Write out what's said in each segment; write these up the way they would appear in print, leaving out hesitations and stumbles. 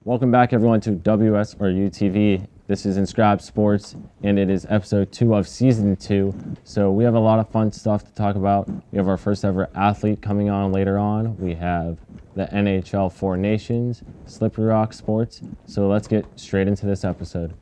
Welcome back, everyone, to WSRU-TV. This is Inscribed Sports, and it is episode 2 of season 2. So we have a lot of fun stuff to talk about. We have our first ever athlete coming on later on. We have the NHL Four Nations, Slippery Rock Sports. So let's get straight into this episode.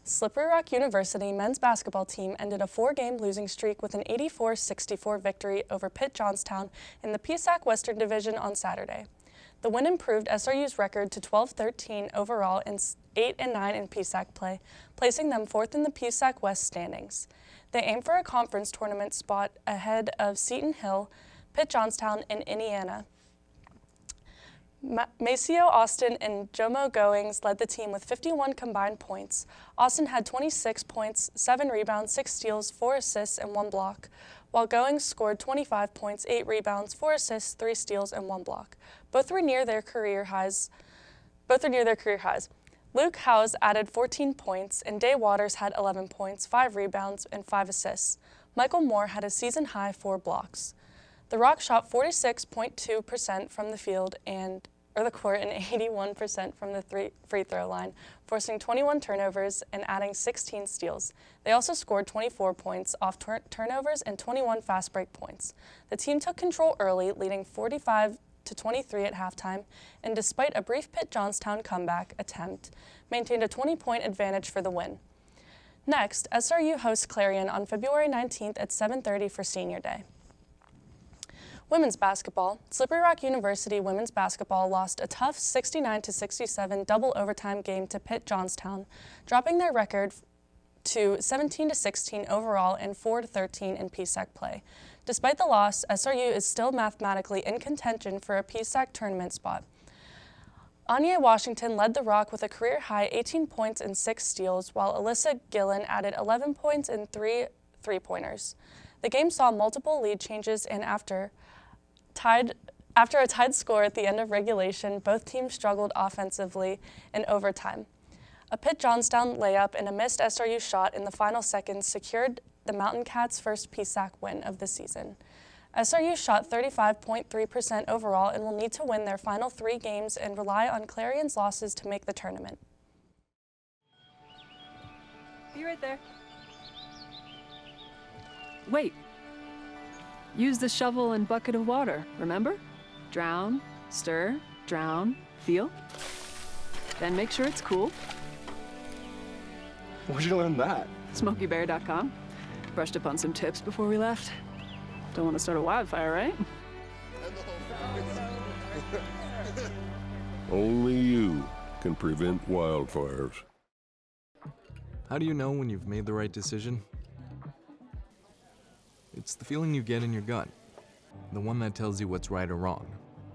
Slippery Rock University men's basketball team ended a 4-game losing streak with an 84-64 victory over Pitt Johnstown in the PSAC Western Division on Saturday. The win improved SRU's record to 12-13 overall and 8-9 in PSAC play, placing them 4th in the PSAC West standings. They aim for a conference tournament spot ahead of Seton Hill, Pitt Johnstown, and Indiana. Maceo Austin and Jomo Goings led the team with 51 combined points. Austin had 26 points, 7 rebounds, 6 steals, 4 assists, and 1 block, while Goings scored 25 points, 8 rebounds, 4 assists, 3 steals, and 1 block. Both are near their career highs. Luke Howes added 14 points, and Day Waters had 11 points, 5 rebounds, and 5 assists. Michael Moore had a season-high 4 blocks. The Rock shot 46.2% from the field the court and 81% from the free throw line, forcing 21 turnovers and adding 16 steals. They also scored 24 points off turnovers and 21 fast break points. The team took control early, leading 45-23 at halftime, and despite a brief Pitt Johnstown comeback attempt, maintained a 20-point advantage for the win. Next, SRU hosts Clarion on February 19th at 7:30 for Senior Day. Women's basketball. Slippery Rock University women's basketball lost a tough 69-67 double overtime game to Pitt Johnstown, dropping their record to 17-16 overall and 4-13 in PSAC play. Despite the loss, SRU is still mathematically in contention for a PSAC tournament spot. Anya Washington led the Rock with a career-high 18 points and 6 steals, while Alyssa Gillen added 11 points and 3 three-pointers. The game saw multiple lead changes, and after a tied score at the end of regulation, both teams struggled offensively in overtime. A Pitt Johnstown layup and a missed SRU shot in the final seconds secured the Mountain Cats' first PSAC win of the season. SRU shot 35.3% overall and will need to win their final 3 games and rely on Clarion's losses to make the tournament. Be right there. Wait. Use the shovel and bucket of water, remember? Drown, stir, drown, feel. Then make sure it's cool. Where'd you learn that? SmokeyBear.com. Brushed up on some tips before we left. Don't want to start a wildfire, right? Only you can prevent wildfires. How do you know when you've made the right decision? It's the feeling you get in your gut. The one that tells you what's right or wrong.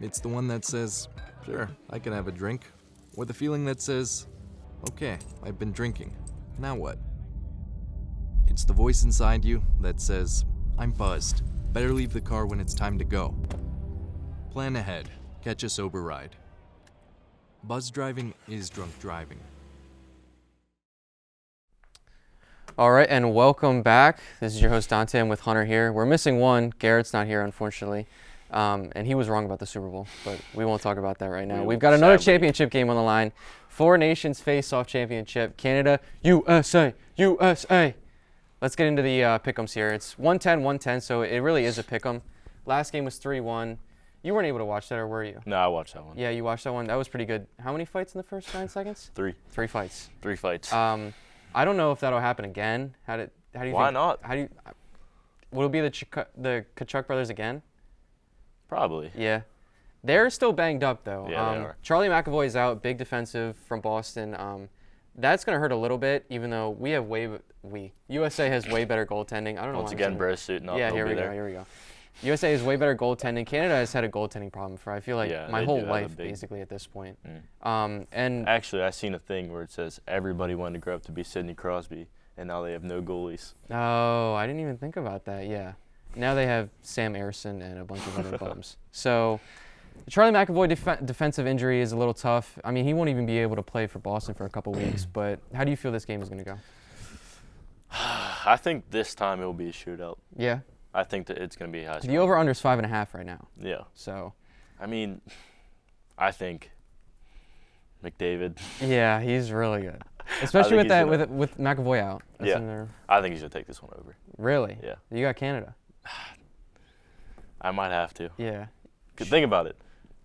It's the one that says, sure, I can have a drink. Or the feeling that says, okay, I've been drinking. Now what? It's the voice inside you that says, I'm buzzed. Better leave the car when it's time to go. Plan ahead. Catch a sober ride. Buzz driving is drunk driving. All right, and welcome back. This is your host, Dante. I'm with Hunter here. We're missing one. Garrett's not here, unfortunately. And he was wrong about the Super Bowl, but we won't talk about that right now. We've got another championship game on the line. 4 Nations face-off championship. Canada, USA, USA. Let's get into the pick'ems here. It's 110-110, so it really is a pick'em. Last game was 3-1. You weren't able to watch that, or were you? No, I watched that one. Yeah, you watched that one. That was pretty good. How many fights in the first 9 seconds? 3. 3 fights. 3 fights. I don't know if that'll happen again. How do you think? Why not? Will it be the Kachuk brothers again? Probably. Yeah. They're still banged up, though. Yeah, they are. Charlie McAvoy is out, big defensive from Boston. That's going to hurt a little bit, even though USA has way better goaltending. I don't know. Once again, Bro's suiting up. Yeah, here we go. USA has way better goaltending. Canada has had a goaltending problem for, I feel like, my whole life, basically, at this point. And actually, I seen a thing where it says everybody wanted to grow up to be Sidney Crosby, and now they have no goalies. Oh, I didn't even think about that, yeah. Now they have Sam Ersson and a bunch of other bums. So the Charlie McAvoy defensive injury is a little tough. I mean, he won't even be able to play for Boston for a couple weeks, but how do you feel this game is going to go? I think this time it will be a shootout. Yeah? I think that it's going to be high scoring. The over-under is 5.5 right now. Yeah. So, I mean, I think McDavid. Yeah, he's really good. Especially with think that he's with McAvoy out. That's in Yeah. there. I think he's going to take this one over. Really? Yeah. You got Canada. I might have to. Yeah. Think about it.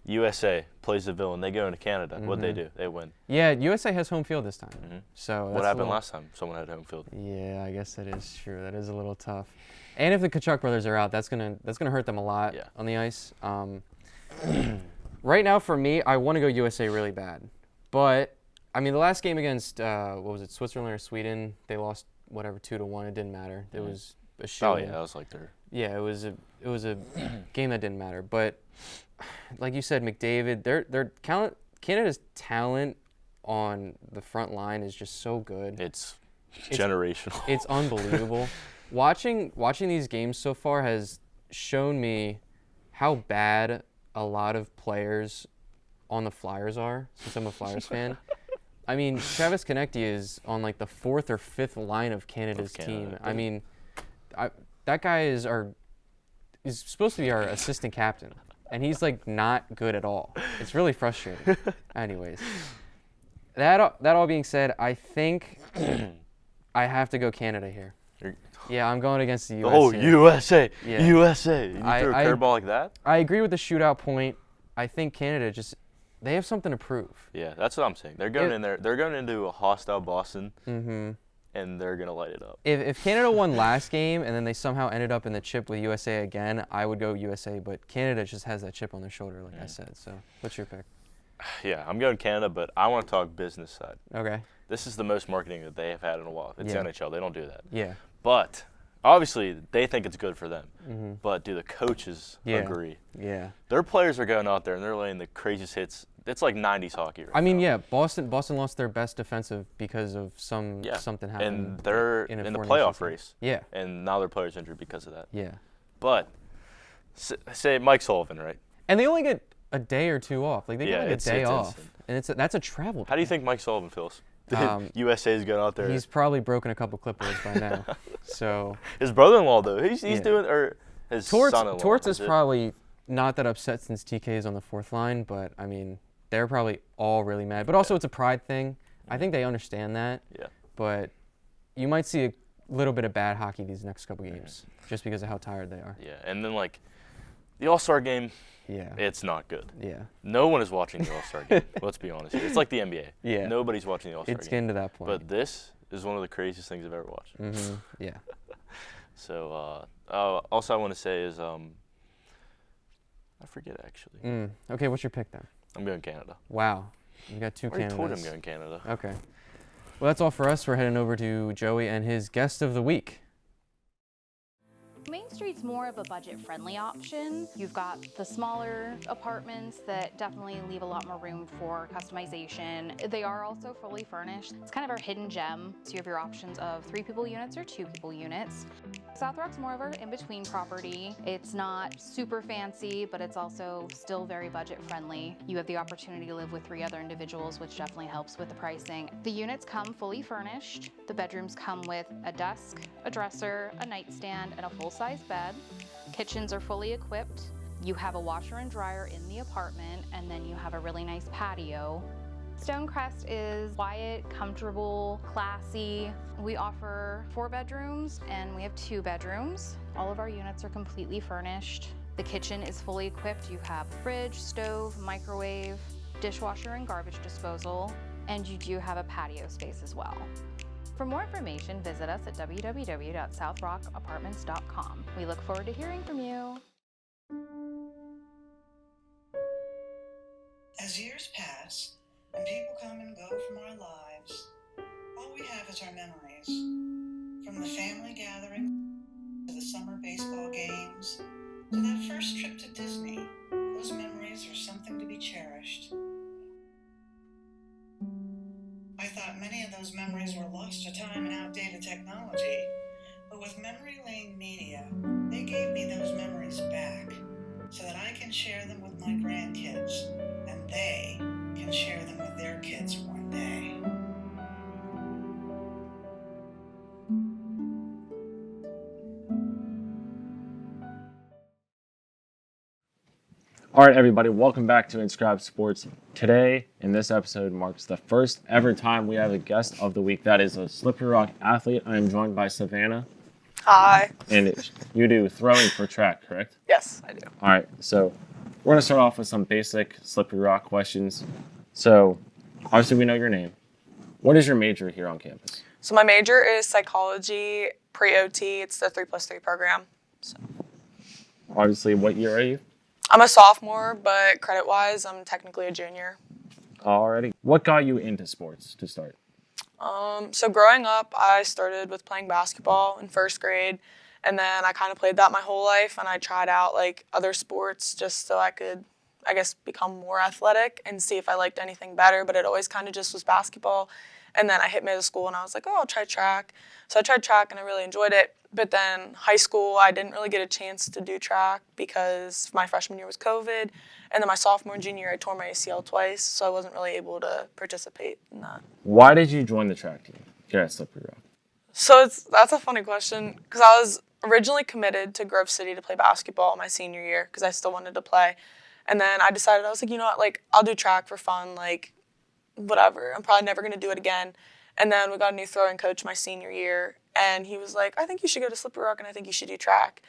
USA plays the villain. They go into Canada. What'd they do? They win. Yeah, USA has home field this time. So What that's a happened little- last time someone had home field? Yeah, I guess that is true. That is a little tough. And if the Kachuk brothers are out, that's gonna hurt them a lot Yeah. on the ice. Right now, for me, I want to go USA really bad, but I mean, the last game against what was it, Switzerland or Sweden? They lost 2-1. It didn't matter. It was a show. Oh, yeah, that was like their... Yeah, it was a game that didn't matter. But like you said, McDavid, Canada's talent on the front line is just so good. It's generational. It's unbelievable. Watching these games so far has shown me how bad a lot of players on the Flyers are, since I'm a Flyers fan. I mean, Travis Konecny is on like the 4th or 5th line of Canada's team. I mean, that guy is supposed to be our assistant captain, and he's like not good at all. It's really frustrating. Anyways, that all being said, I think I have to go Canada here. Yeah, I'm going against the U.S. Oh, here. USA! Yeah. USA! You throw a I- curveball like that? I agree with the shootout point. I think Canada they have something to prove. Yeah, that's what I'm saying. They're going in there. They're going into a hostile Boston, and they're gonna light it up. If Canada won last game and then they somehow ended up in the chip with USA again, I would go USA. But Canada just has that chip on their shoulder, like I said. So, what's your pick? Yeah, I'm going Canada, but I want to talk business side. Okay. This is the most marketing that they have had in a while. It's Yeah. NHL. They don't do that. Yeah. But obviously, they think it's good for them. But do the coaches agree? Yeah. Their players are going out there and they're laying the craziest hits. It's like 90s hockey right I mean, now. yeah, Boston lost their best defensive because of something happened. And they're in a in the four-nation playoff series. race. Yeah. And now their players injured because of that. Yeah. But say Mike Sullivan, right? And they only get a day or two off. Like they Yeah, get like it's a day off, instant. and that's a travel. How do you think Mike Sullivan feels? USA's going out there. He's probably broken a couple clipboards by now. So His brother-in-law though, he's Yeah. doing, or his son-in-law. Torts is it? probably not that upset since TK is on the 4th line, but I mean they're probably all really mad. But also it's a pride thing. I think they understand that. Yeah. But you might see a little bit of bad hockey these next couple games just because of how tired they are. Yeah, and then like the All-Star game, Yeah. it's not good. Yeah. No one is watching the All-Star game. Let's be honest here. It's like the NBA. Yeah. Nobody's watching the All-Star It's game. getting to that point. But this is one of the craziest things I've ever watched. Yeah. So also I want to say is I forget actually. Okay, what's your pick then? I'm going Canada. Wow. You got two I already Canadas. told him I'm going Canada. Okay. Well, that's all for us. We're heading over to Joey and his guest of the week. Main Street's more of a budget-friendly option. You've got the smaller apartments that definitely leave a lot more room for customization. They are also fully furnished. It's kind of our hidden gem. So you have your options of 3-people units or 2-people units. South Rock's more of our in-between property. It's not super fancy, but it's also still very budget-friendly. You have the opportunity to live with 3 other individuals, which definitely helps with the pricing. The units come fully furnished. The bedrooms come with a desk, a dresser, a nightstand, and a full-size bed. Kitchens are fully equipped. You have a washer and dryer in the apartment, and then you have a really nice patio. Stonecrest is quiet, comfortable, classy. We offer 4 bedrooms and we have 2 bedrooms. All of our units are completely furnished. The kitchen is fully equipped. You have fridge, stove, microwave, dishwasher and garbage disposal, and you do have a patio space as well. For more information, visit us at www.southrockapartments.com. We look forward to hearing from you. As years pass and people come and go from our lives, all we have is our memories. From the family gathering to the summer baseball games to that first trip to Disney, those memories are something to be cherished. I thought many of those memories were lost to time and outdated technology, but with Memory Lane Media, they gave me those memories back so that I can share them with my grandkids, and they can share them with their kids one day. All right, everybody, welcome back to Inscribed Sports. today, in this episode, marks the first ever time we have a guest of the week. That is a Slippery Rock athlete. I am joined by Savannah. Hi. And you do throwing for track, correct? Yes, I do. All right, so we're going to start off with some basic Slippery Rock questions. So, obviously, we know your name. What is your major here on campus? So my major is psychology pre-OT. It's the 3+3 program. So. Obviously, what year are you? I'm a sophomore, but credit-wise, I'm technically a junior. Alrighty. What got you into sports to start? So growing up, I started with playing basketball in first grade, and then I kind of played that my whole life, and I tried out like other sports just so I could, I guess, become more athletic and see if I liked anything better, but it always kind of just was basketball. And then I hit middle school, and I was like, oh, I'll try track. So I tried track, and I really enjoyed it. But then high school, I didn't really get a chance to do track because my freshman year was COVID. And then my sophomore and junior year, I tore my ACL twice, so I wasn't really able to participate in that. Why did you join the track team here at Slippery Rock? So that's a funny question because I was originally committed to Grove City to play basketball my senior year because I still wanted to play. And then I decided, I was like, you know what, like, I'll do track for fun, like, whatever. I'm probably never going to do it again. And then we got a new throwing coach my senior year, and he was like, I think you should go to Slippery Rock, and I think you should do track.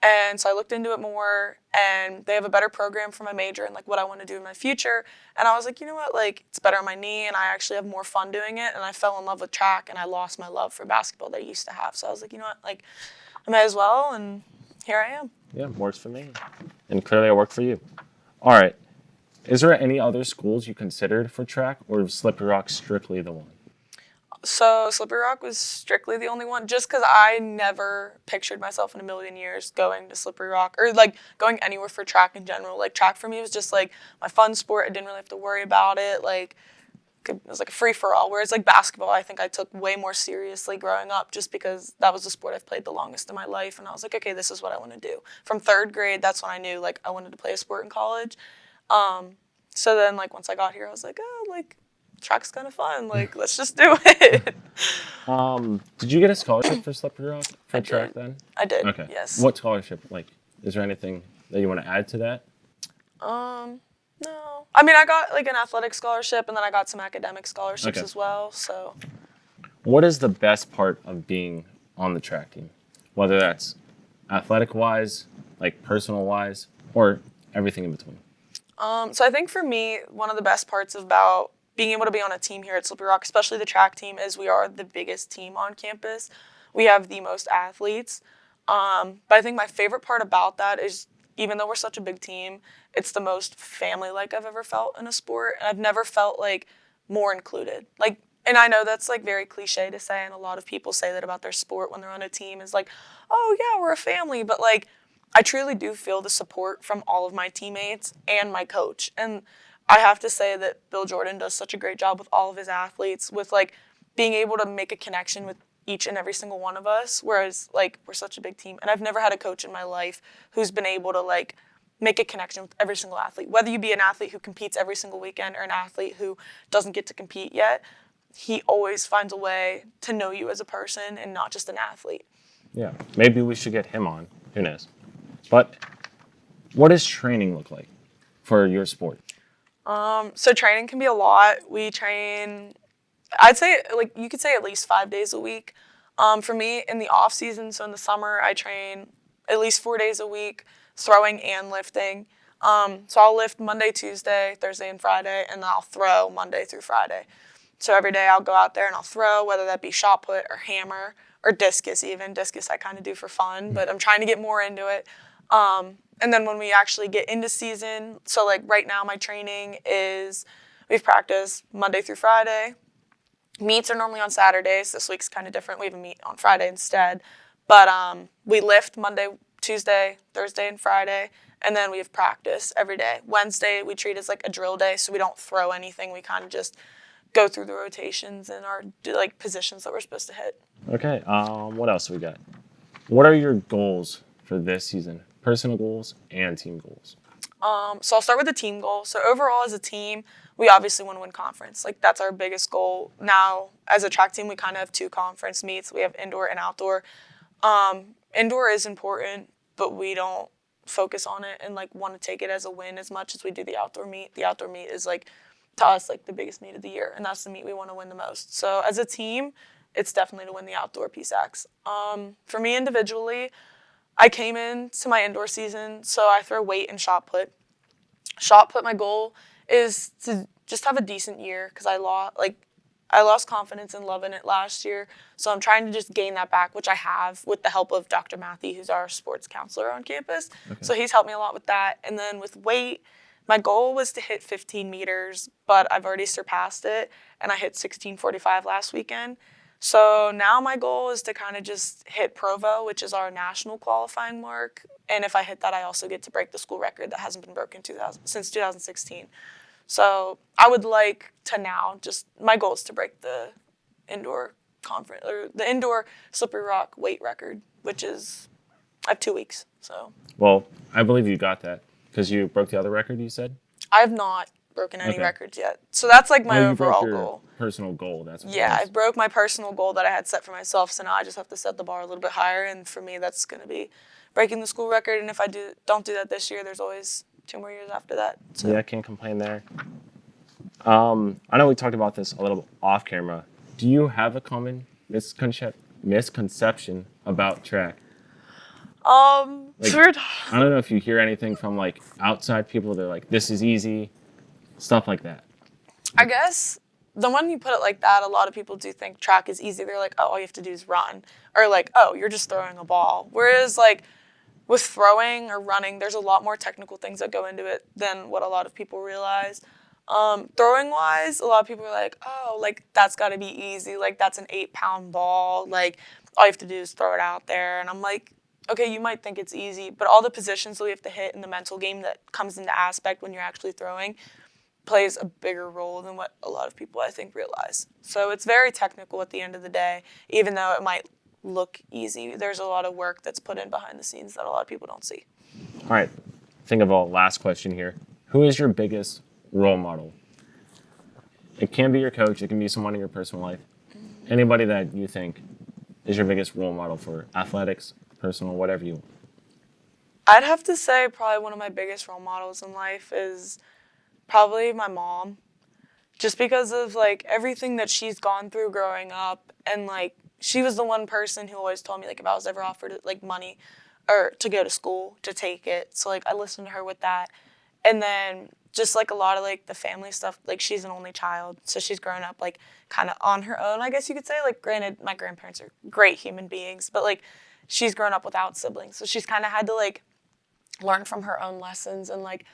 And so I looked into it more, and they have a better program for my major and like what I want to do in my future. And I was like, you know what, like, it's better on my knee, and I actually have more fun doing it. And I fell in love with track, and I lost my love for basketball that I used to have. So I was like, you know what, like, I might as well, and here I am. Yeah, works for me. And clearly it worked for you. All right. Is there any other schools you considered for track, or was Slippery Rock strictly the one? So Slippery Rock was strictly the only one, just because I never pictured myself in a million years going to Slippery Rock or like going anywhere for track in general. Like track for me was just like my fun sport. I didn't really have to worry about it. Like it was like a free for all. Whereas like basketball, I think I took way more seriously growing up, just because that was the sport I've played the longest in my life. And I was like, okay, this is what I want to do. From third grade, that's when I knew like I wanted to play a sport in college. So then like once I got here, I was like, oh, like, track's kind of fun. Like, let's just do it. Did you get a scholarship for Slippery Rock for track then? I did. Okay. Yes. What scholarship? Like, is there anything that you want to add to that? No. I mean, I got like an athletic scholarship, and then I got some academic scholarships as well. So. What is the best part of being on the track team? Whether that's athletic-wise, like personal-wise, or everything in between? So I think for me, one of the best parts about being able to be on a team here at Slippery Rock, especially the track team, is we are the biggest team on campus. We have the most athletes. But I think my favorite part about that is, even though we're such a big team, it's the most family-like I've ever felt in a sport. And I've never felt like more included. Like, and I know that's like very cliche to say, and a lot of people say that about their sport when they're on a team, is like, oh yeah, we're a family. But like, I truly do feel the support from all of my teammates and my coach. And I have to say that Bill Jordan does such a great job with all of his athletes, with like being able to make a connection with each and every single one of us, whereas like we're such a big team. And I've never had a coach in my life who's been able to like make a connection with every single athlete. Whether you be an athlete who competes every single weekend or an athlete who doesn't get to compete yet, he always finds a way to know you as a person and not just an athlete. Yeah, maybe we should get him on. Who knows? But what does training look like for your sport? So training can be a lot. We train, I'd say, like, you could say at least 5 days a week. For me, in the off season, so in the summer, I train at least 4 days a week, throwing and lifting. So I'll lift Monday, Tuesday, Thursday, and Friday, and then I'll throw Monday through Friday. So every day I'll go out there and I'll throw, whether that be shot put or hammer or discus even. Discus I kind of do for fun, but I'm trying to get more into it. And then when we actually get into season, so like right now my training is, we've practiced Monday through Friday. Meets are normally on Saturdays. This week's kind of different. We have a meet on Friday instead. But we lift Monday, Tuesday, Thursday, and Friday. And then we have practice every day. Wednesday we treat as like a drill day, so we don't throw anything. We kind of just go through the rotations and our like positions that we're supposed to hit. Okay, what else we got? What are your goals for this season? Personal goals and team goals. So I'll start with the team goal. So overall as a team, we obviously want to win conference. Like that's our biggest goal. Now as a track team, we kind of have 2 conference meets. We have indoor and outdoor. Indoor is important, but we don't focus on it and like want to take it as a win as much as we do the outdoor meet. The outdoor meet is like to us, like, the biggest meet of the year, and that's the meet we want to win the most. So as a team, it's definitely to win the outdoor PSACs. For me individually, I came into my indoor season, so I throw weight and shot put. Shot put, my goal is to just have a decent year because I lost confidence in loving it last year. So I'm trying to just gain that back, which I have with the help of Dr. Matthew, who's our sports counselor on campus. Okay. So he's helped me a lot with that. And then with weight, my goal was to hit 15 meters, but I've already surpassed it, and I hit 16:45 last weekend. So now my goal is to kind of just hit Provo, which is our national qualifying mark. And if I hit that, I also get to break the school record that hasn't been broken since 2016. So I would like to now my goal is to break the indoor conference or the indoor slippery rock weight record, which is, I have 2 weeks. So. Well, I believe you got that because you broke the other record you said? I have not broken any records yet. So that's like my overall goal. Personal goal. That's what I broke my personal goal that I had set for myself. So now I just have to set the bar a little bit higher. And for me, that's going to be breaking the school record. And if I don't do that this year, there's always 2 more years after that. So. Yeah, I can't complain there. I know we talked about this a little off camera. Do you have a common misconception about track? I don't know if you hear anything from like outside people. They're like, this is easy, stuff like that. I guess the one you put it like that, a lot of people do think track is easy. They're like, oh, all you have to do is run. Or like, oh, you're just throwing a ball. Whereas like with throwing or running, there's a lot more technical things that go into it than what a lot of people realize. Throwing wise, a lot of people are like, oh, like that's got to be easy. Like that's an 8-pound ball. Like all you have to do is throw it out there. And I'm like, okay, you might think it's easy, but all the positions that we have to hit in the mental game that comes into aspect when you're actually throwing plays a bigger role than what a lot of people, I think, realize. So it's very technical at the end of the day, even though it might look easy. There's a lot of work that's put in behind the scenes that a lot of people don't see. All right, think of a last question here. Who is your biggest role model? It can be your coach, it can be someone in your personal life. Anybody that you think is your biggest role model for athletics, personal, whatever you want. I'd have to say probably one of my biggest role models in life is probably my mom, just because of like everything that she's gone through growing up, and like she was the one person who always told me like if I was ever offered like money or to go to school to take it. So like I listened to her with that. And then just like a lot of like the family stuff, like she's an only child, so she's grown up like kind of on her own, I guess you could say. Like granted, my grandparents are great human beings, but like she's grown up without siblings, so she's kind of had to like learn from her own lessons and like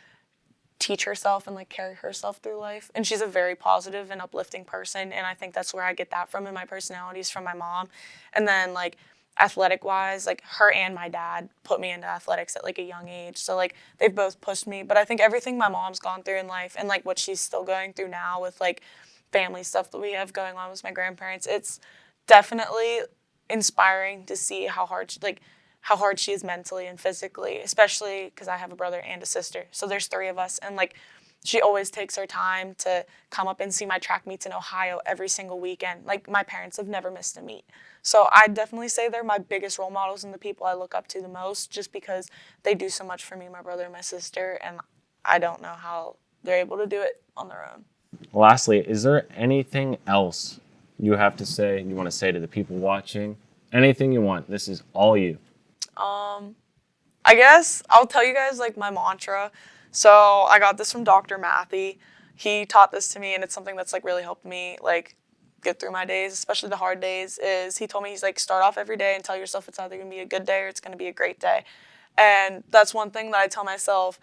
teach herself and like carry herself through life. And she's a very positive and uplifting person, and I think that's where I get that from, and my personality is from my mom. And then like athletic wise, like her and my dad put me into athletics at like a young age, so like they've both pushed me. But I think everything my mom's gone through in life and like what she's still going through now with like family stuff that we have going on with my grandparents, it's definitely inspiring to see how hard she is mentally and physically, especially because I have a brother and a sister. So there's 3 of us, and like she always takes her time to come up and see my track meets in Ohio every single weekend. Like my parents have never missed a meet. So I'd definitely say they're my biggest role models and the people I look up to the most, just because they do so much for me, my brother and my sister, and I don't know how they're able to do it on their own. Lastly, is there anything else you want to say to the people watching? Anything you want. This is all you. I guess I'll tell you guys like my mantra. So I got this from Dr. Matthew. He taught this to me, and it's something that's like really helped me like get through my days, especially the hard days. Is he told me, he's like, start off every day and tell yourself it's either gonna be a good day or it's gonna be a great day. And that's one thing that I tell myself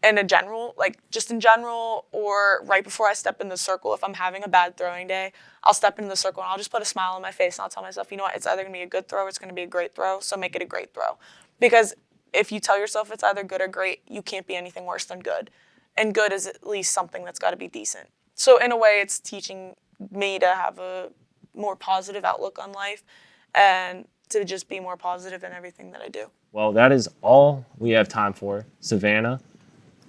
in general, or right before I step in the circle. If I'm having a bad throwing day, I'll step into the circle and I'll just put a smile on my face and I'll tell myself, you know what, it's either gonna be a good throw or it's gonna be a great throw, so make it a great throw. Because if you tell yourself it's either good or great, you can't be anything worse than good. And good is at least something that's got to be decent. So in a way, it's teaching me to have a more positive outlook on life and to just be more positive in everything that I do. Well, that is all we have time for. Savannah,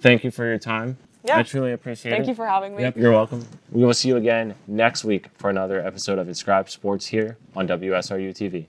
thank you for your time. Yeah. I truly appreciate it. Thank you for having me. Yep, you're welcome. We will see you again next week for another episode of Inscribed Sports here on WSRU-TV.